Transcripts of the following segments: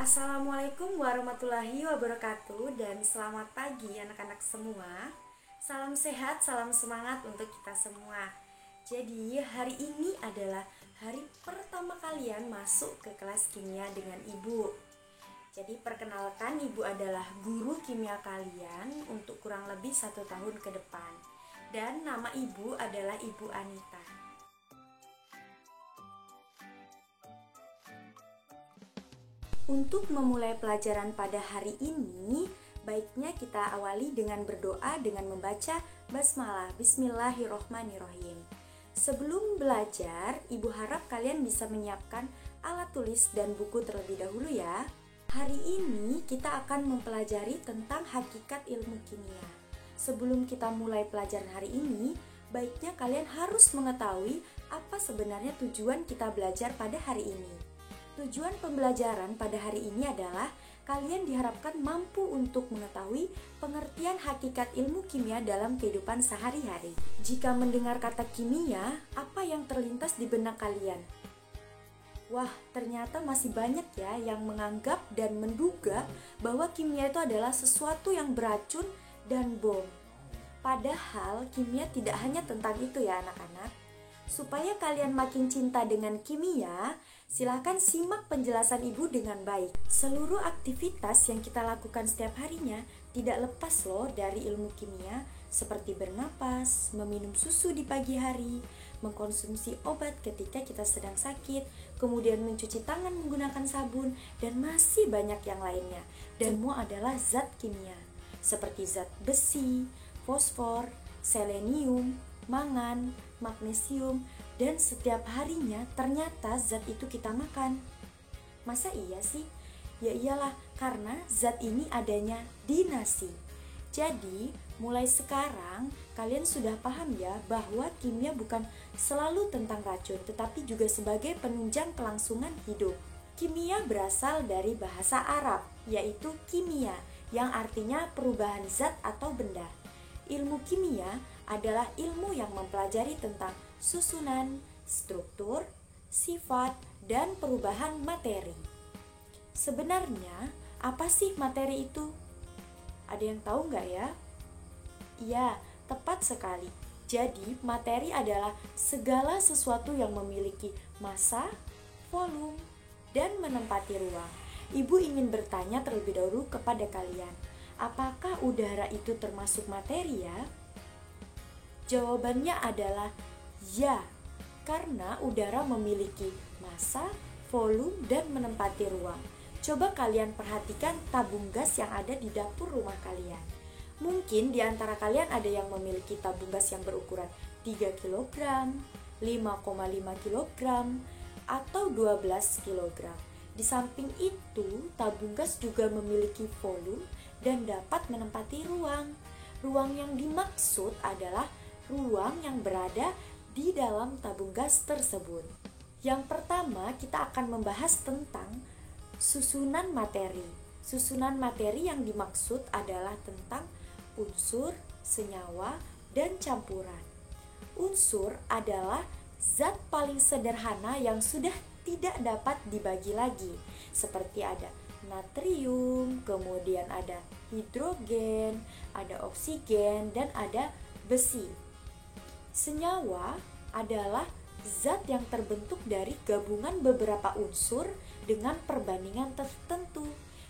Assalamualaikum warahmatullahi wabarakatuh dan selamat pagi anak-anak semua. Salam sehat, salam semangat untuk kita semua. Jadi hari ini adalah hari pertama kalian masuk ke kelas kimia dengan ibu. Jadi perkenalkan, ibu adalah guru kimia kalian untuk kurang lebih 1 tahun ke depan. Dan nama ibu adalah Ibu Anita. Untuk memulai pelajaran pada hari ini, baiknya kita awali dengan berdoa dengan membaca basmalah, bismillahirrohmanirrohim. Sebelum belajar, ibu harap kalian bisa menyiapkan alat tulis dan buku terlebih dahulu ya. Hari ini kita akan mempelajari tentang hakikat ilmu kimia. Sebelum kita mulai pelajaran hari ini, baiknya kalian harus mengetahui apa sebenarnya tujuan kita belajar pada hari ini. Tujuan pembelajaran pada hari ini adalah kalian diharapkan mampu untuk mengetahui pengertian hakikat ilmu kimia dalam kehidupan sehari-hari. Jika mendengar kata kimia, apa yang terlintas di benak kalian? Wah, ternyata masih banyak ya yang menganggap dan menduga bahwa kimia itu adalah sesuatu yang beracun dan bom. Padahal kimia tidak hanya tentang itu ya anak-anak. Supaya kalian makin cinta dengan kimia, silahkan simak penjelasan ibu dengan baik. Seluruh aktivitas yang kita lakukan setiap harinya tidak lepas loh dari ilmu kimia, seperti bernapas, meminum susu di pagi hari, mengkonsumsi obat ketika kita sedang sakit, kemudian mencuci tangan menggunakan sabun, dan masih banyak yang lainnya. Dan semua adalah zat kimia, seperti zat besi, fosfor, selenium, mangan, magnesium, dan setiap harinya ternyata zat itu kita makan. Masa iya sih? Ya iyalah, karena zat ini adanya di nasi. Jadi, mulai sekarang kalian sudah paham ya bahwa kimia bukan selalu tentang racun, tetapi juga sebagai penunjang kelangsungan hidup. Kimia berasal dari bahasa Arab, yaitu kimia, yang artinya perubahan zat atau benda. Ilmu kimia adalah ilmu yang mempelajari tentang susunan, struktur, sifat, dan perubahan materi. Sebenarnya, apa sih materi itu? Ada yang tahu nggak ya? Iya, tepat sekali. Jadi, materi adalah segala sesuatu yang memiliki massa, volume, dan menempati ruang. Ibu ingin bertanya terlebih dahulu kepada kalian, apakah udara itu termasuk materi ya? Jawabannya adalah ya, karena udara memiliki massa, volume, dan menempati ruang. Coba kalian perhatikan tabung gas yang ada di dapur rumah kalian. Mungkin di antara kalian ada yang memiliki tabung gas yang berukuran 3 kg, 5,5 kg, atau 12 kg. Di samping itu, tabung gas juga memiliki volume dan dapat menempati ruang. Ruang yang dimaksud adalah ruang yang berada di dalam tabung gas tersebut. Yang pertama, kita akan membahas tentang susunan materi. Susunan materi yang dimaksud adalah tentang unsur, senyawa, dan campuran. Unsur adalah zat paling sederhana yang sudah tidak dapat dibagi lagi, seperti ada natrium, kemudian ada hidrogen, ada oksigen, dan ada besi. Senyawa adalah zat yang terbentuk dari gabungan beberapa unsur dengan perbandingan tertentu.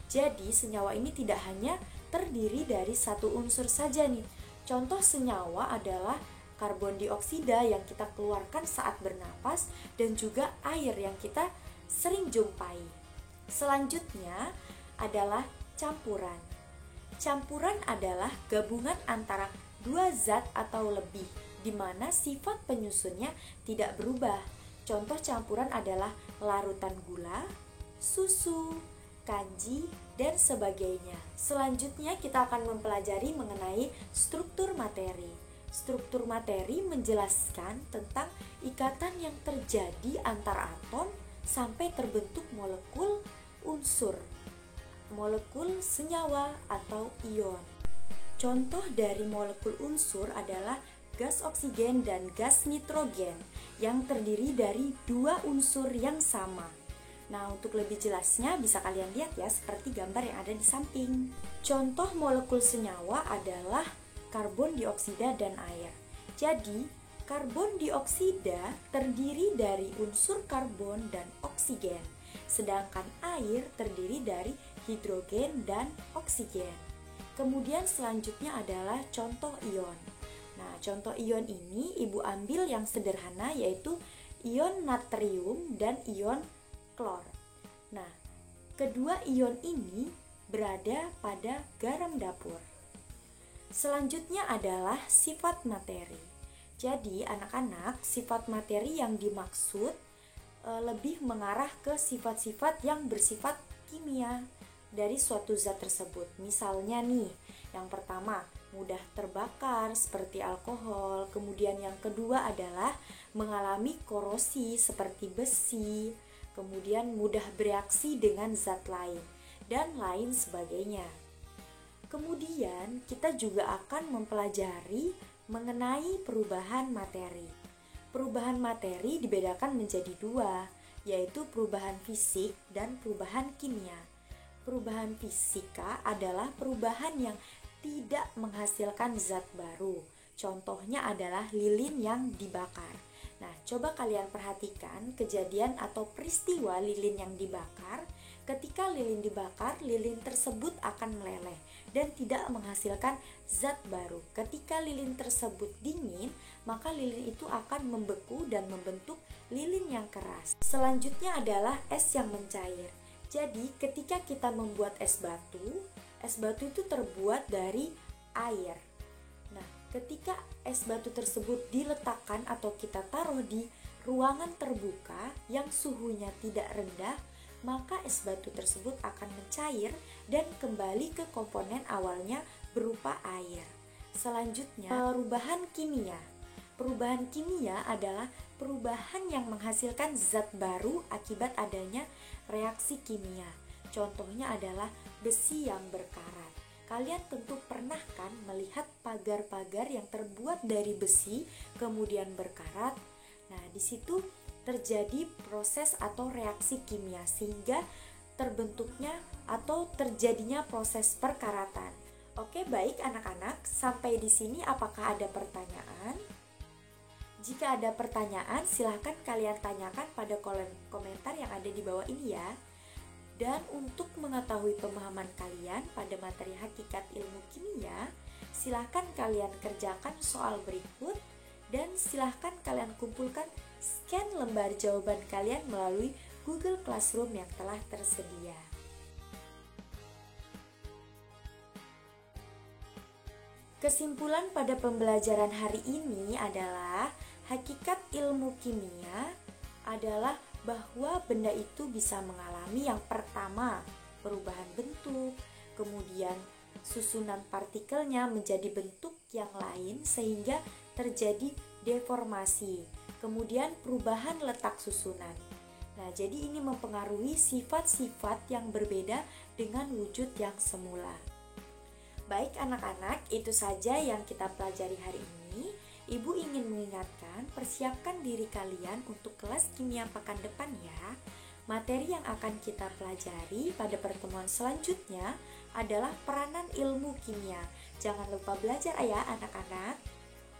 Jadi senyawa ini tidak hanya terdiri dari satu unsur saja nih. Contoh senyawa adalah karbon dioksida yang kita keluarkan saat bernapas dan juga air yang kita sering jumpai. Selanjutnya adalah campuran. Campuran adalah gabungan antara dua zat atau lebih, di mana sifat penyusunnya tidak berubah. Contoh campuran adalah larutan gula, susu, kanji, dan sebagainya. Selanjutnya kita akan mempelajari mengenai struktur materi. Struktur materi menjelaskan tentang ikatan yang terjadi antar atom sampai terbentuk molekul unsur, molekul senyawa atau ion. Contoh dari molekul unsur adalah gas oksigen dan gas nitrogen yang terdiri dari dua unsur yang sama. Nah, untuk lebih jelasnya bisa kalian lihat ya seperti gambar yang ada di samping. Contoh molekul senyawa adalah karbon dioksida dan air. Jadi, karbon dioksida terdiri dari unsur karbon dan oksigen, sedangkan air terdiri dari hidrogen dan oksigen. Kemudian selanjutnya adalah contoh ion. Nah, contoh ion ini Ibu ambil yang sederhana yaitu ion natrium dan ion klor. Nah, kedua ion ini berada pada garam dapur. Selanjutnya adalah sifat materi. Jadi, anak-anak, sifat materi yang dimaksud lebih mengarah ke sifat-sifat yang bersifat kimia dari suatu zat tersebut. Misalnya nih, yang pertama, mudah terbakar seperti alkohol. Kemudian yang kedua adalah mengalami korosi seperti besi. Kemudian mudah bereaksi dengan zat lain dan lain sebagainya. Kemudian kita juga akan mempelajari mengenai perubahan materi. Perubahan materi dibedakan menjadi dua, yaitu perubahan fisik dan perubahan kimia. Perubahan fisika adalah perubahan yang tidak menghasilkan zat baru. Contohnya adalah lilin yang dibakar. Nah, coba kalian perhatikan kejadian atau peristiwa lilin yang dibakar. Ketika lilin dibakar, lilin tersebut akan meleleh dan tidak menghasilkan zat baru. Ketika lilin tersebut dingin, maka lilin itu akan membeku dan membentuk lilin yang keras. Selanjutnya adalah es yang mencair. Jadi, ketika kita membuat es batu itu terbuat dari air. Nah, ketika es batu tersebut diletakkan atau kita taruh di ruangan terbuka yang suhunya tidak rendah, maka es batu tersebut akan mencair dan kembali ke komponen awalnya berupa air. Selanjutnya, perubahan kimia. Perubahan kimia adalah perubahan yang menghasilkan zat baru akibat adanya reaksi kimia. Contohnya adalah besi yang berkarat. Kalian tentu pernah kan melihat pagar-pagar yang terbuat dari besi kemudian berkarat. Nah, di situ terjadi proses atau reaksi kimia sehingga terbentuknya atau terjadinya proses perkaratan. Oke, baik anak-anak, sampai di sini apakah ada pertanyaan? Jika ada pertanyaan, silahkan kalian tanyakan pada kolom komentar yang ada di bawah ini ya. Dan untuk mengetahui pemahaman kalian pada materi hakikat ilmu kimia, silahkan kalian kerjakan soal berikut dan silahkan kalian kumpulkan scan lembar jawaban kalian melalui Google Classroom yang telah tersedia. Kesimpulan pada pembelajaran hari ini adalah hakikat ilmu kimia adalah bahwa benda itu bisa mengalami yang pertama perubahan bentuk, kemudian susunan partikelnya menjadi bentuk yang lain sehingga terjadi deformasi, kemudian perubahan letak susunan. Nah, jadi ini mempengaruhi sifat-sifat yang berbeda dengan wujud yang semula. Baik anak-anak, itu saja yang kita pelajari hari ini. Ibu ingin mengingatkan, persiapkan diri kalian untuk kelas kimia pekan depan ya. Materi yang akan kita pelajari pada pertemuan selanjutnya adalah peranan ilmu kimia. Jangan lupa belajar ya anak-anak.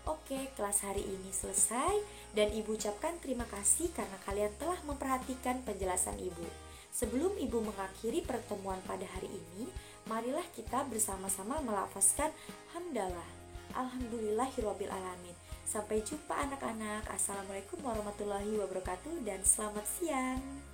Oke, kelas hari ini selesai dan Ibu ucapkan terima kasih karena kalian telah memperhatikan penjelasan Ibu. Sebelum Ibu mengakhiri pertemuan pada hari ini, marilah kita bersama-sama melafazkan hamdalah. Alhamdulillahirrabbilalamin. Sampai jumpa anak-anak. Assalamualaikum warahmatullahi wabarakatuh dan selamat siang.